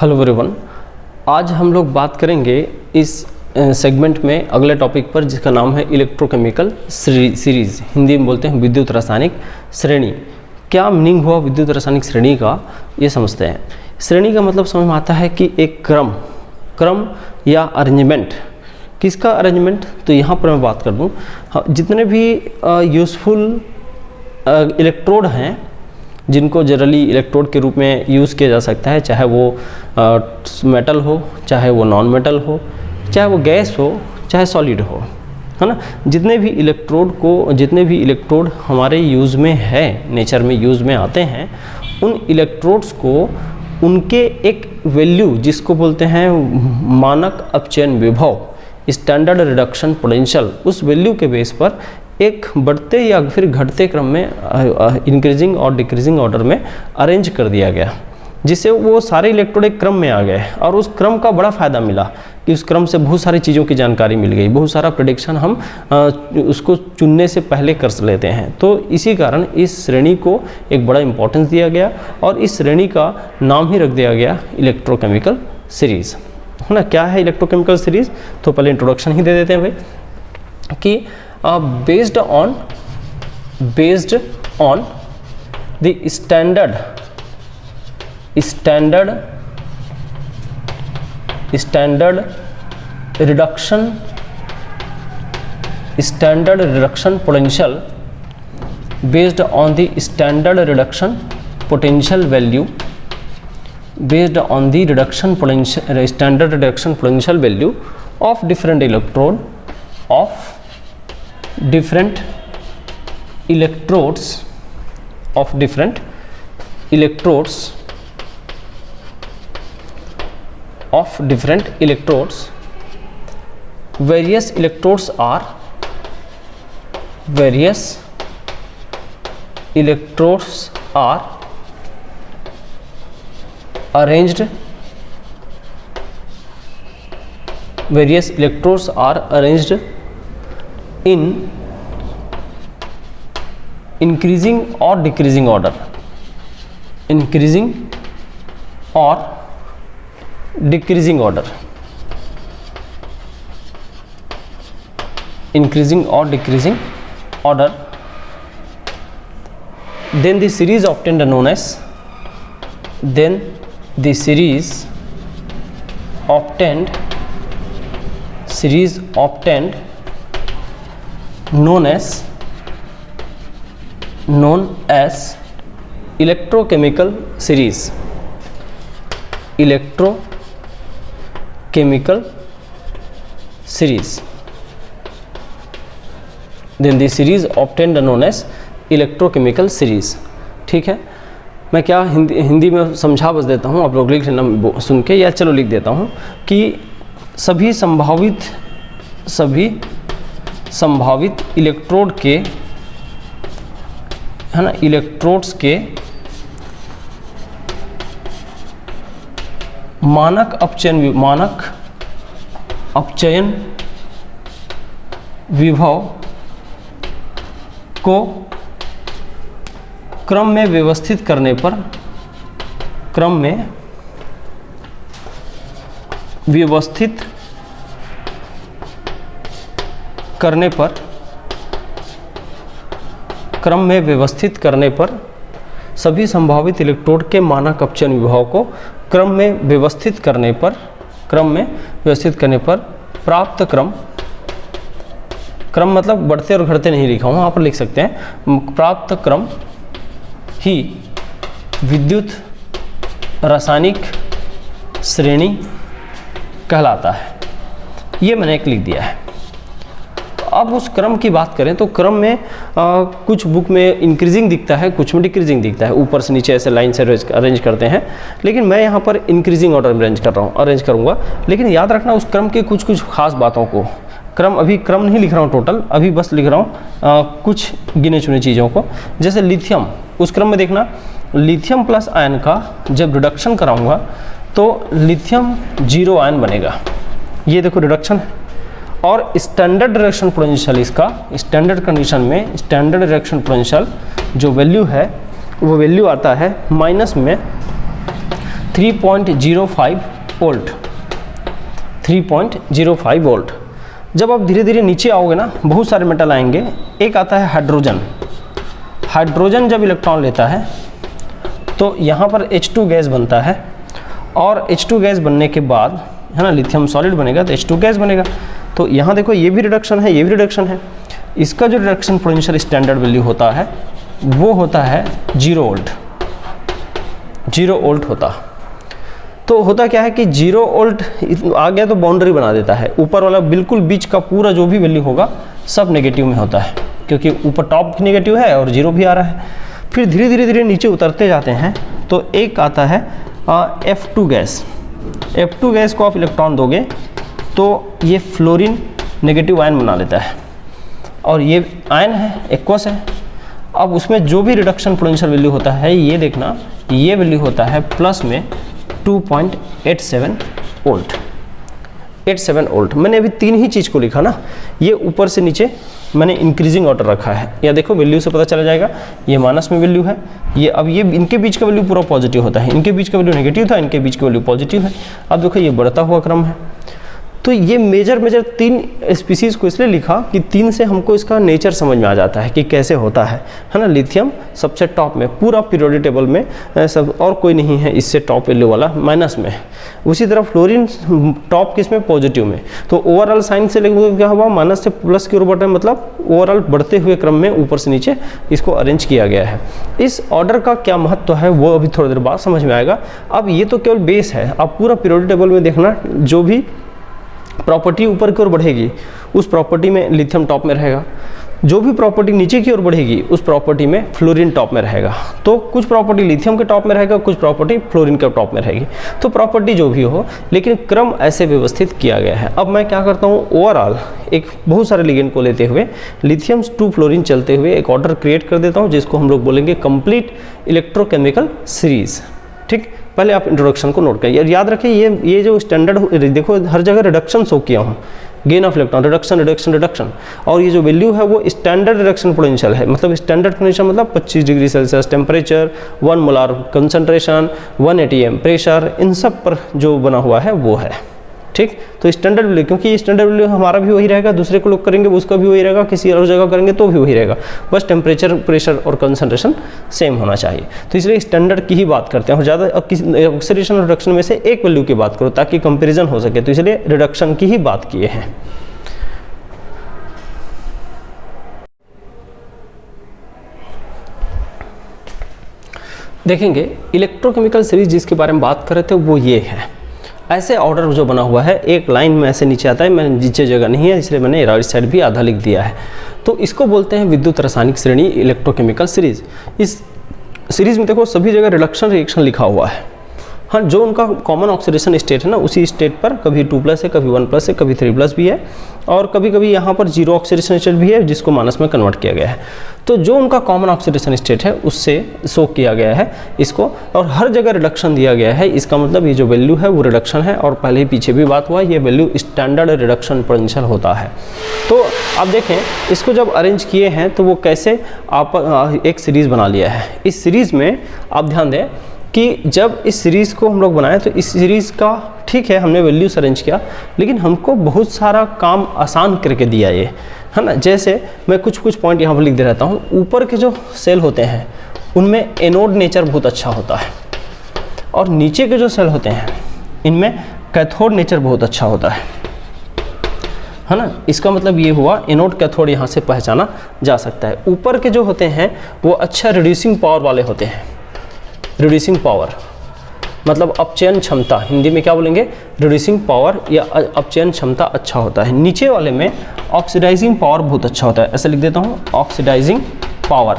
Hello everyone, आज हम लोग बात करेंगे इस सेगमेंट में अगले टॉपिक पर जिसका नाम है इलेक्ट्रोकेमिकल सीरीज़। हिंदी में बोलते हैं विद्युत रासायनिक श्रेणी। क्या मीनिंग हुआ विद्युत रासायनिक श्रेणी का, ये समझते हैं। श्रेणी का मतलब समझ में आता है कि एक क्रम या अरेंजमेंट। किसका अरेंजमेंट? तो यहाँ पर मैं बात कर दूँ, जितने भी यूज़फुल इलेक्ट्रोड हैं जिनको जनरली इलेक्ट्रोड के रूप में यूज़ किया जा सकता है, चाहे वो मेटल हो, चाहे वो नॉन मेटल हो, चाहे वो गैस हो, चाहे सॉलिड हो, है ना। जितने भी इलेक्ट्रोड हमारे यूज़ में है, नेचर में यूज़ में आते हैं, उन इलेक्ट्रोड्स को उनके एक वैल्यू जिसको बोलते हैं मानक अपचयन विभव, स्टैंडर्ड रिडक्शन पोटेंशियल, उस वैल्यू के बेस पर एक बढ़ते या फिर घटते क्रम में इंक्रीजिंग और डिक्रीजिंग ऑर्डर में अरेंज कर दिया गया, जिससे वो सारे इलेक्ट्रोड एक क्रम में आ गए। और उस क्रम का बड़ा फ़ायदा मिला कि उस क्रम से बहुत सारी चीज़ों की जानकारी मिल गई, बहुत सारा प्रेडिक्शन हम उसको चुनने से पहले कर लेते हैं। तो इसी कारण इस श्रेणी को एक बड़ा इंपॉर्टेंस दिया गया और इस श्रेणी का नाम ही रख दिया गया इलेक्ट्रोकेमिकल सीरीज़, है ना। क्या है इलेक्ट्रोकेमिकल सीरीज़? तो पहले इंट्रोडक्शन ही दे देते हैं भाई कि based on the standard reduction potential, based on the standard reduction potential value, based on the standard reduction potential value of different electrodes various electrodes are arranged in increasing or decreasing order, then the series obtained known as electrochemical series. Then the series obtained known as electrochemical series. ठीक है, मैं क्या हिंदी में समझा बस देता हूँ, आप लोग लिख लेना सुन के, या चलो लिख देता हूँ कि सभी संभावित इलेक्ट्रोड के, है ना, इलेक्ट्रोड्स के मानक अपचयन विभव को क्रम में व्यवस्थित करने पर क्रम में व्यवस्थित करने पर सभी संभावित इलेक्ट्रोड के मानक अपचयन विभव को क्रम में व्यवस्थित करने पर प्राप्त क्रम मतलब बढ़ते और घटते नहीं लिखा हूँ, यहाँ पर लिख सकते हैं, प्राप्त क्रम ही विद्युत रासायनिक श्रेणी कहलाता है। ये मैंने एक लिख दिया है। अब उस क्रम की बात करें तो क्रम में कुछ बुक में इंक्रीजिंग दिखता है, कुछ में डिक्रीजिंग दिखता है, ऊपर से नीचे ऐसे लाइन से अरेंज करते हैं, लेकिन मैं यहाँ पर इंक्रीजिंग ऑर्डर में अरेंज करूँगा। लेकिन याद रखना उस क्रम के कुछ खास बातों को। अभी क्रम नहीं लिख रहा हूँ टोटल, अभी बस लिख रहा हूँ कुछ गिने चुने चीज़ों को। जैसे लिथियम, उस क्रम में देखना, लिथियम प्लस आयन का जब रिडक्शन कराऊंगा तो लिथियम 0 आयन बनेगा। ये देखो रिडक्शन है। और स्टैंडर्ड रिडक्शन पोटेंशियल, इसका स्टैंडर्ड कंडीशन में स्टैंडर्ड रिडक्शन पोटेंशियल जो वैल्यू है वो वैल्यू आता है माइनस में 3.05 वोल्ट, 3.05 वोल्ट। जब आप धीरे धीरे नीचे आओगे ना, बहुत सारे मेटल आएंगे। एक आता है हाइड्रोजन। हाइड्रोजन जब इलेक्ट्रॉन लेता है तो यहाँ पर H2 गैस बनता है, और H2 गैस बनने के बाद है ना, लिथियम सॉलिड बनेगा तो H2 गैस बनेगा। तो यहाँ देखो ये भी रिडक्शन है, ये भी रिडक्शन है। इसका जो रिडक्शन पोटेंशियल स्टैंडर्ड वैल्यू होता है वो होता है 0 वोल्ट, 0 वोल्ट होता। तो होता क्या है कि 0 वोल्ट आ गया तो बाउंड्री बना देता है, ऊपर वाला बिल्कुल बीच का पूरा जो भी वैल्यू होगा सब नेगेटिव में होता है, क्योंकि ऊपर टॉप भी नेगेटिव है और 0 भी आ रहा है। फिर धीरे धीरे धीरे नीचे उतरते जाते हैं तो एक आता है F2 गैस। F2 गैस को आप इलेक्ट्रॉन दोगे तो ये फ्लोरीन नेगेटिव आयन बना लेता है, और ये आयन है, एक्वस है। अब उसमें जो भी रिडक्शन पोटेंशियल वैल्यू होता है, ये देखना, ये वैल्यू होता है प्लस में 2.87 वोल्ट, 87 वोल्ट। मैंने अभी तीन ही चीज़ को लिखा ना, ये ऊपर से नीचे मैंने इंक्रीजिंग ऑर्डर रखा है। या देखो वैल्यू से पता चला जाएगा, ये माइनस में वैल्यू है, ये अब ये इनके बीच का वैल्यू पूरा पॉजिटिव होता है, इनके बीच का वैल्यू नेगेटिव था, इनके बीच का वैल्यू पॉजिटिव है। अब देखो ये बढ़ता हुआ क्रम है। तो ये मेजर तीन स्पीसीज़ को इसलिए लिखा कि तीन से हमको इसका नेचर समझ में आ जाता है कि कैसे होता है ना। लिथियम सबसे टॉप में पूरा पीरियोडिक टेबल में, सब और कोई नहीं है इससे टॉप वैल्यू वाला, माइनस में। उसी तरह फ्लोरीन टॉप किस में, पॉजिटिव में। तो ओवरऑल साइन से लेकर क्या हुआ, माइनस से प्लस की ओर बढ़ रहा है, मतलब ओवरऑल बढ़ते हुए क्रम में ऊपर से नीचे इसको अरेंज किया गया है। इस ऑर्डर का क्या महत्व है वो अभी थोड़ी देर बाद समझ में आएगा। अब ये तो केवल बेस है, अब पूरा पीरियोडिक टेबल में देखना, जो भी प्रॉपर्टी ऊपर की ओर बढ़ेगी उस प्रॉपर्टी में लिथियम टॉप में रहेगा, जो भी प्रॉपर्टी नीचे की ओर बढ़ेगी उस प्रॉपर्टी में फ्लोरीन टॉप में रहेगा। तो कुछ प्रॉपर्टी लिथियम के टॉप में रहेगा, कुछ प्रॉपर्टी फ्लोरीन के टॉप में रहेगी। तो प्रॉपर्टी जो भी हो, लेकिन क्रम ऐसे व्यवस्थित किया गया है। अब मैं क्या करता हूँ, ओवरऑल एक बहुत सारे लिगेंड को लेते हुए लिथियम टू फ्लोरीन चलते हुए एक ऑर्डर क्रिएट कर देता हूँ, जिसको हम लोग बोलेंगे कंप्लीट इलेक्ट्रोकेमिकल सीरीज। ठीक, पहले आप इंट्रोडक्शन को नोट करिए, याद रखिए ये जो स्टैंडर्ड, देखो हर जगह रिडक्शन शो किया हूँ, gain of electron, reduction reduction reduction, और ये जो वैल्यू है वो स्टैंडर्ड रिडक्शन पोटेंशियल है। मतलब स्टैंडर्ड पोटेंशियल मतलब 25 degree Celsius temperature, 1 molar concentration, 1 atm pressure, इन सब पर जो बना हुआ है वो है। ठीक, तो स्टैंडर्ड वैल्यू, क्योंकि स्टैंडर्ड वैल्यू हमारा भी वही रहेगा, दूसरे को लोग करेंगे उसका भी वही रहेगा, किसी और जगह करेंगे तो भी वही रहेगा, बस टेम्परेचर, प्रेशर और कंसंट्रेशन सेम होना चाहिए। तो इसलिए स्टैंडर्ड की ही बात करते हैं, और ज़्यादा ऑक्सीडेशन और रिडक्शन में से एक वैल्यू की बात करो ताकि कंपेरिजन हो सके, तो इसलिए रिडक्शन की ही बात किए हैं। देखेंगे इलेक्ट्रोकेमिकल सीरीज जिसके बारे में बात कर रहे थे वो ये है। ऐसे ऑर्डर जो बना हुआ है, एक लाइन में ऐसे नीचे आता है, मैंने नीचे जगह नहीं है इसलिए मैंने राइट साइड भी आधा लिख दिया है। तो इसको बोलते हैं विद्युत रासायनिक श्रेणी, इलेक्ट्रोकेमिकल सीरीज। इस सीरीज में देखो सभी जगह रिडक्शन रिएक्शन लिखा हुआ है। हाँ, जो उनका कॉमन ऑक्सीडेशन स्टेट है ना, उसी स्टेट पर कभी 2+ है, कभी 1+ है, कभी 3+ भी है, और कभी कभी यहाँ पर 0 ऑक्सीडेशन स्टेट भी है जिसको माइनस में कन्वर्ट किया गया है। तो जो उनका कॉमन ऑक्सीडेशन स्टेट है उससे शो किया गया है इसको, और हर जगह रिडक्शन दिया गया है। इसका मतलब ये जो वैल्यू है वो रिडक्शन है, और पहले ही पीछे भी बात हुआ, ये वैल्यू स्टैंडर्ड रिडक्शन पोटेंशियल होता है। तो आप देखें इसको जब अरेंज किए हैं तो वो कैसे आप एक सीरीज़ बना लिया है। इस सीरीज़ में आप ध्यान दें कि जब इस सीरीज़ को हम लोग बनाए तो इस सीरीज़ का, ठीक है हमने वैल्यूज अरेंज किया, लेकिन हमको बहुत सारा काम आसान करके दिया ये, है ना। जैसे मैं कुछ पॉइंट यहाँ पर लिख दे रहता हूँ। ऊपर के जो सेल होते हैं उनमें एनोड नेचर बहुत अच्छा होता है, और नीचे के जो सेल होते हैं इनमें कैथोड नेचर बहुत अच्छा होता है ना। इसका मतलब ये हुआ एनोड कैथोड यहाँ से पहचाना जा सकता है। ऊपर के जो होते हैं वो अच्छा रिड्यूसिंग पावर वाले होते हैं। रिड्यूसिंग पावर मतलब अपचयन क्षमता, हिंदी में क्या बोलेंगे, रिड्यूसिंग पावर या अपचयन क्षमता अच्छा होता है। नीचे वाले में ऑक्सीडाइजिंग पावर बहुत अच्छा होता है, ऐसे लिख देता हूँ, ऑक्सीडाइजिंग पावर,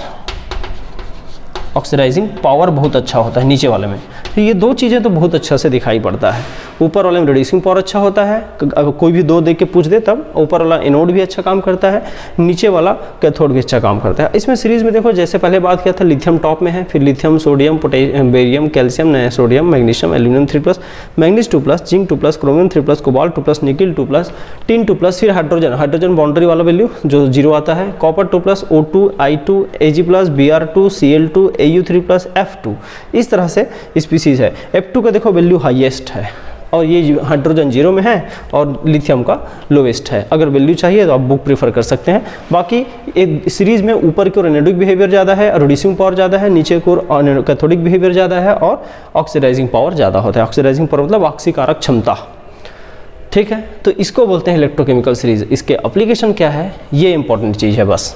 ऑक्सीडाइजिंग पावर बहुत अच्छा होता है नीचे वाले में। तो ये दो चीज़ें तो बहुत अच्छा से दिखाई पड़ता है। ऊपर वाले में रिड्यूसिंग पावर अच्छा होता है, अगर कोई भी दो देख के पूछ दे तब ऊपर वाला एनोड भी अच्छा काम करता है, नीचे वाला कैथोड भी अच्छा काम करता है। इसमें सीरीज़ में देखो जैसे पहले बात किया था, लिथियम टॉप में है, फिर lithium, sodium, potassium, barium, calcium, sodium, magnesium, aluminium 3+, manganese 2+, zinc 2+, chromium 3+, cobalt 2+, nickel 2+, tin 2+, फिर हाइड्रोजन, हाइड्रोजन बाउंड्री वाला वैल्यू जो 0 आता है, copper 2+, O2, I2, Ag+, Br2, Cl2, Au3+, F2। इस तरह से स्पीसीज है। F2 का देखो वैल्यू हाईएस्ट है और ये हाइड्रोजन 0 में है और लिथियम का लोवेस्ट है। अगर वैल्यू चाहिए तो आप बुक प्रीफर कर सकते हैं। बाकी एक सीरीज में ऊपर की ओर एनोडिक बिहेवियर ज़्यादा है, रिड्यूसिंग पावर ज़्यादा है, नीचे की ओर कैथोडिक बिहेवियर ज़्यादा है और ऑक्सीडाइजिंग पावर ज़्यादा होता है। ऑक्सीडाइजिंग पावर मतलब ऑक्सीकारक क्षमता, ठीक है। तो इसको बोलते हैं इलेक्ट्रोकेमिकल सीरीज। इसके एप्लीकेशन क्या है, ये इंपॉर्टेंट चीज़ है बस।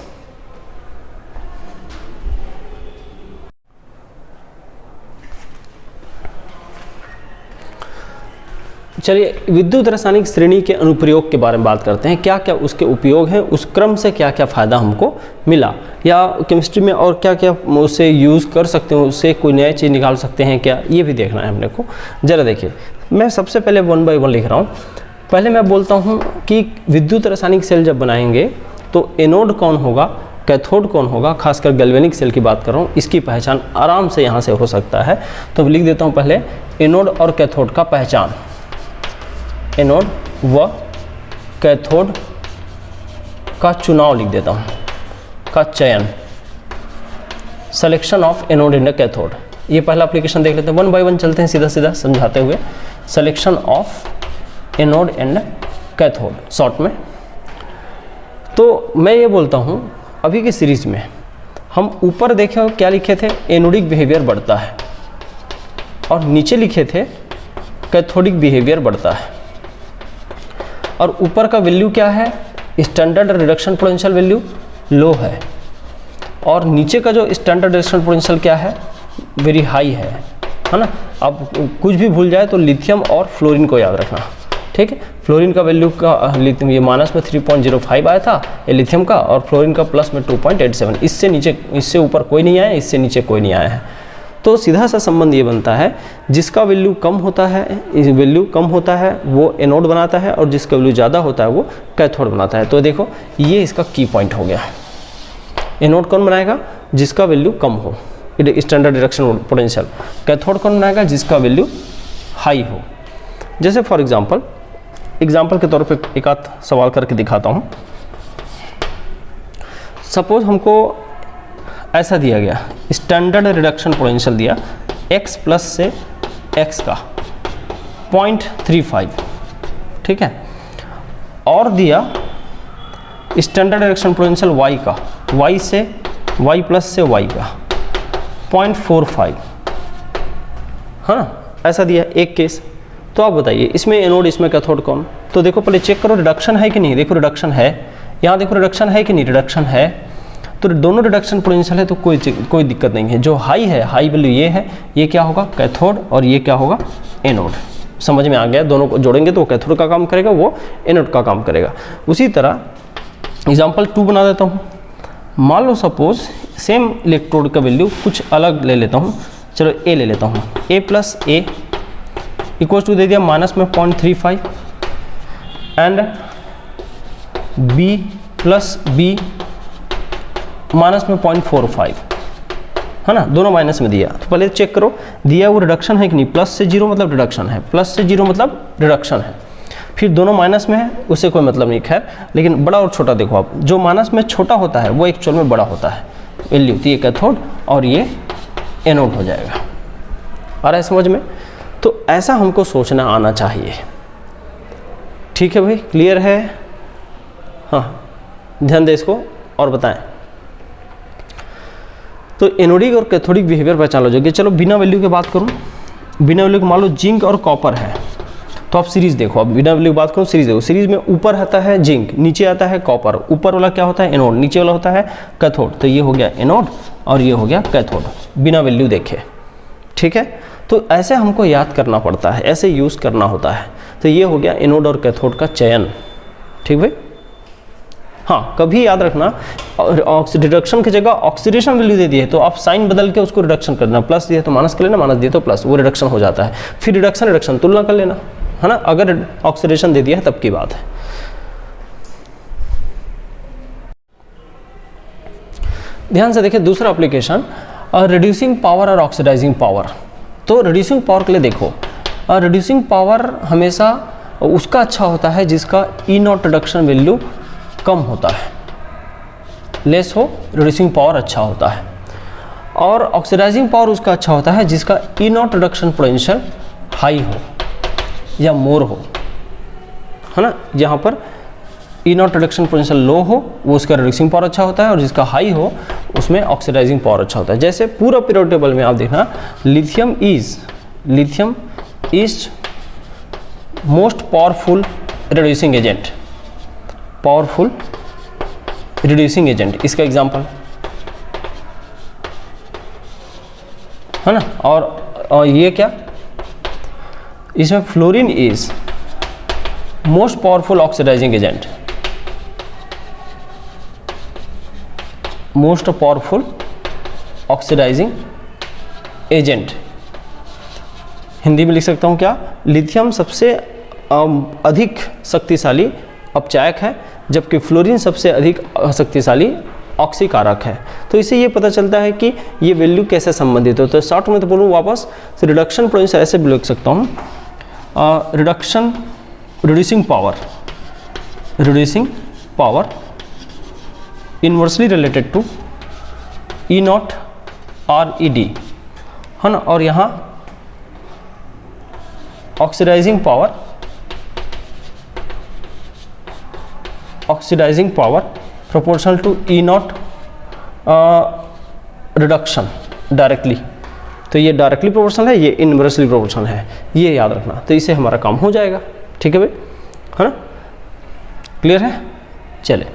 चलिए विद्युत रासायनिक श्रेणी के अनुप्रयोग के बारे में बात करते हैं। क्या क्या उसके उपयोग हैं, उस क्रम से क्या क्या फ़ायदा हमको मिला, या केमिस्ट्री में और क्या क्या उससे यूज़ कर सकते हैं, उससे कोई नया चीज़ निकाल सकते हैं क्या, ये भी देखना है हमने को। ज़रा देखिए, मैं सबसे पहले 1 बाय 1 लिख रहा हूँ। पहले मैं बोलता हूँ कि विद्युत रासायनिक सेल जब बनाएंगे तो एनोड कौन होगा, कैथोड कौन होगा, खासकर गैल्वेनिक सेल की बात कर रहा हूँ, इसकी पहचान आराम से यहाँ से हो सकता है। तो लिख देता हूँ पहले एनोड और कैथोड का पहचान। एनोड व कैथोड का चुनाव लिख देता हूँ, का चयन, selection of anode and cathode. ये पहला एप्लीकेशन देख लेते हैं, 1 बाय 1 चलते हैं सीधा सीधा समझाते हुए। Selection of anode and cathode short में। तो मैं ये बोलता हूँ अभी की सीरीज में हम ऊपर देखे क्या लिखे थे, एनोडिक बिहेवियर बढ़ता है, और नीचे लिखे थे कैथोडिक बिहेवियर बढ़ता है। और ऊपर का वैल्यू क्या है, स्टैंडर्ड रिडक्शन पोटेंशियल वैल्यू लो है, और नीचे का जो स्टैंडर्ड रिडक्शन पोटेंशियल क्या है, वेरी हाई है ना। अब कुछ भी भूल जाए तो लिथियम और फ्लोरीन को याद रखना, ठीक है। फ्लोरीन का वैल्यू का ये माइनस में 3.05 आया था ये लिथियम का, और फ्लोरीन का प्लस में 2.87। इससे नीचे, इससे ऊपर कोई नहीं आया, इससे नीचे कोई नहीं आया है। तो सीधा सा संबंध ये बनता है, जिसका वैल्यू कम होता है वो एनोड बनाता है, और जिसका वैल्यू ज़्यादा होता है वो कैथोड बनाता है। तो देखो ये इसका की पॉइंट हो गया। एनोड कौन बनाएगा, जिसका वैल्यू कम हो, स्टैंडर्ड रिडक्शन पोटेंशियल। कैथोड कौन बनाएगा, जिसका वैल्यू हाई हो। जैसे फॉर एग्जाम्पल के तौर पे एक आध सवाल करके दिखाता हूँ। सपोज हमको ऐसा दिया गया, स्टैंडर्ड रिडक्शन पोटेंशियल दिया x प्लस से x का 0.35, ठीक है, और दिया स्टैंडर्ड रिडक्शन पोटेंशियल y का, y से y प्लस से y का 0.45, है ना, ऐसा दिया एक केस। तो आप बताइए इसमें एनोड, इसमें कैथोड कौन। तो देखो पहले चेक करो रिडक्शन है कि नहीं। देखो रिडक्शन है, यहाँ देखो रिडक्शन है कि नहीं, रिडक्शन है। तो दोनों रिडक्शन पोटेंशियल है तो कोई दिक्कत नहीं है। जो हाई है, हाई वैल्यू ये है, ये क्या होगा कैथोड, और ये क्या होगा एनोड। समझ में आ गया, दोनों को जोड़ेंगे तो कैथोड का काम करेगा, वो एनोड का काम करेगा। उसी तरह एग्जाम्पल 2 बना देता हूँ। मान लो सपोज सेम इलेक्ट्रोड का वैल्यू कुछ अलग ले लेता हूँ, चलो ए ले लेता हूँ। A plus A equal to दे दिया माइनस में 0.35 and B plus B minus में 0.45, है ना, दोनों माइनस में दिया। तो पहले चेक करो दिया वो रिडक्शन है कि नहीं। प्लस से 0 मतलब रिडक्शन है, प्लस से 0 मतलब रिडक्शन है। फिर दोनों माइनस में है, उससे कोई मतलब नहीं, खैर। लेकिन बड़ा और छोटा देखो आप, जो माइनस में छोटा होता है वो एक्चुअल में बड़ा होता है वैल्यू। तो ये कैथोड और ये एनोड हो जाएगा। आ रहा है समझ में। तो ऐसा हमको सोचना आना चाहिए, ठीक है भाई, क्लियर है। हाँ ध्यान दे इसको और बताएं। तो एनोडिक और कैथोडिक बिहेवियर पहचान लो जाएगी। चलो बिना वैल्यू की बात करूं, बिना वैल्यू के मान लो जिंक और कॉपर है, तो आप सीरीज देखो। अब बिना वैल्यू की बात करूं, सीरीज देखो। सीरीज में ऊपर आता है जिंक, नीचे आता है कॉपर। ऊपर वाला क्या होता है एनोड, नीचे वाला होता है कैथोड। तो ये हो गया एनोड और ये हो गया कैथोड, बिना वैल्यू देखे, ठीक है। तो ऐसे हमको याद करना पड़ता है, ऐसे यूज़ करना होता है। तो ये हो गया एनोड और कैथोड का चयन, ठीक भाई। हाँ कभी याद रखना, रिडक्शन की जगह ऑक्सीडेशन वैल्यू दे दी है तो आप साइन बदल के उसको रिडक्शन कर देना। प्लस दिए तो माइनस कर लेना, माइनस दिए तो प्लस, वो रिडक्शन हो जाता है। फिर रिडक्शन तुलना कर लेना, है ना। अगर ऑक्सीडेशन दे दिया है तब की बात है। ध्यान से देखिए दूसरा एप्लीकेशन, रिड्यूसिंग पावर और ऑक्सीडाइजिंग पावर। तो रिड्यूसिंग पावर के लिए देखो, रिड्यूसिंग पावर हमेशा उसका अच्छा होता है जिसका ई नॉट रिडक्शन वैल्यू कम होता है, लेस हो रिड्यूसिंग पावर अच्छा होता है। और ऑक्सीडाइजिंग पावर उसका अच्छा होता है जिसका ई नॉट रिडक्शन पोटेंशियल हाई हो या मोर हो, है ना। जहाँ पर ई नॉट रिडक्शन पोटेंशियल लो हो वो उसका रिड्यूसिंग पावर अच्छा होता है, और जिसका हाई हो उसमें ऑक्सीडाइजिंग पावर अच्छा होता है। जैसे पूरा पीरियोडिक टेबल में आप देखना, lithium is most powerful reducing agent, powerful reducing agent, इसका एग्जांपल है ना। और ये क्या, इसमें fluorine is most powerful oxidizing agent, most powerful oxidizing agent. Hindi में लिख सकता हूँ क्या, लिथियम सबसे अधिक शक्तिशाली अपचायक है, जबकि फ्लोरीन सबसे अधिक शक्तिशाली ऑक्सीकारक है। तो इससे ये पता चलता है कि ये वैल्यू कैसे संबंधित हो। तो शॉर्ट में तो बोलूँ वापस, रिडक्शन पोटेंशियल ऐसे भी लिख सकता हूँ, reducing power inversely related to E naught R E D, है ना। और यहाँ oxidizing power proportional to E naught reduction directly. तो ये डायरेक्टली प्रोपोर्शनल है, ये इनवर्सली प्रोपोर्शनल है, ये याद रखना। तो इससे हमारा काम हो जाएगा, ठीक है भाई, है ना, क्लियर है। चले